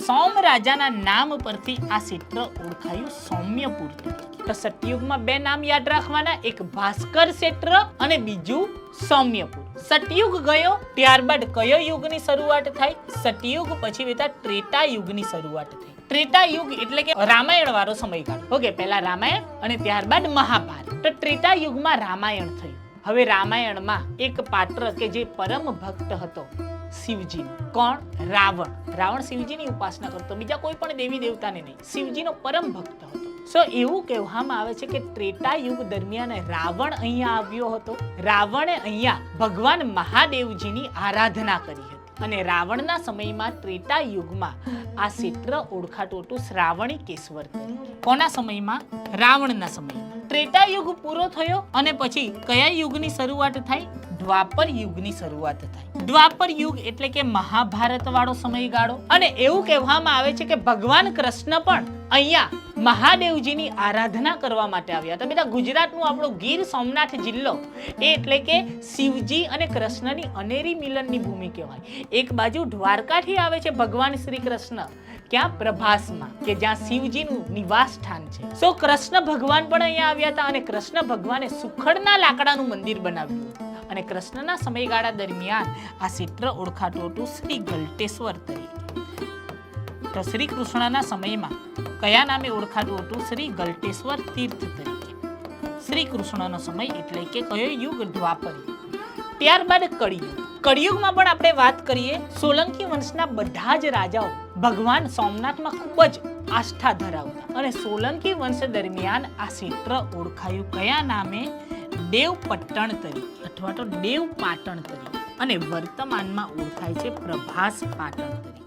સોમ રાજાના નામ પરથી આ ક્ષેત્ર ઓળખાયું સૌમ્યપુર તરીકે. તો સતયુગમાં બે નામ યાદ રાખવાના, એક ભાસ્કર ક્ષેત્ર અને બીજું સૌમ્યપુર. સતયુગ ગયો ત્યારબાદ કયો યુગની શરૂઆત થાય? સતયુગ પછી બેટા ત્રેતા યુગની શરૂઆત થઈ. ત્રેતા યુગ એટલે કે રામાયણ વાળો સમયગાળો. ઓકે, પહેલા રામાયણ અને ત્યારબાદ મહાભારત. તો ત્રેતા યુગમાં રામાયણ થયું. હવે રામાયણમાં એક પાત્ર કે જે પરમ ભક્ત હતો શિવજી. કોણ? રાવણ. રાવણ શિવજીની ઉપાસના કરતો, બીજા કોઈ પણ દેવી દેવતાને નહીં, શિવજીનો પરમ ભક્ત હતો. સો એવું કહેવામાં આવે છે કે ત્રેતા યુગ દરમિયાન રાવણ અહીંયા આવ્યો હતો. રાવણે અહીંયા ભગવાન મહાદેવજીની આરાધના કરી હતી અને રાવણના સમયમાં ત્રેતા યુગમાં આ ક્ષેત્ર ઓળખાતું હતું શ્રાવણીકેશ્વર તરીકે. કોના સમયમાં? રાવણના સમયમાં. ત્રેતા યુગ પૂરો થયો અને પછી કયા યુગની શરૂઆત થાય? દ્વાપર યુગની શરૂઆત થાય. દ્વાપર યુગ એટલે કે મહાભારત વાળો સમયગાળો. અને એવું કહેવામાં આવે છે કે ભગવાન કૃષ્ણ પણ અહીંયા મહાદેવજીની આરાધના કરવા માટે આવ્યા હતા. બેટા ગુજરાતનું આપણો ગીર સોમનાથ જિલ્લો એટલે કે શિવજી અને કૃષ્ણની અનેરી મિલનની ભૂમિ કહેવાય. એક બાજુ દ્વારકાથી આવે છે ભગવાન શ્રી કૃષ્ણ, ક્યાં? પ્રભાસમાં, કે જ્યાં શિવજીનું નિવાસ સ્થાન છે. સો કૃષ્ણ ભગવાન પણ અહીંયા આવ્યા હતા અને કૃષ્ણ ભગવાને સુખડના લાકડાનું મંદિર બનાવ્યું હતું. અને કૃષ્ણના સમયગાળા દરમિયાન આ ક્ષેત્ર ઓળખાતું હતું શ્રી ગલટેશ્વર તરીકે. તો શ્રી કૃષ્ણના સમયમાં કયા નામે ઓળખાતું હતું? શ્રી ગલટેશ્વર તીર્થ તરીકે. શ્રી કૃષ્ણનો સમય એટલે કે કયો યુગ? દ્વાપર યુગ. ત્યારબાદ કળિયુગ. કળિયુગમાં પણ આપણે વાત કરીએ, સોલંકી વંશના બધા જ રાજાઓ ભગવાન સોમનાથમાં ખૂબ જ આસ્થા ધરાવતા અને સોલંકી વંશ દરમિયાન આ ક્ષેત્ર ઓળખાયું કયા નામે? દેવપટ્ટણ તરીકે અથવા તો દેવપાટણ તરીકે અને વર્તમાનમાં ઓળખાય છે પ્રભાસ પાટણ તરીકે.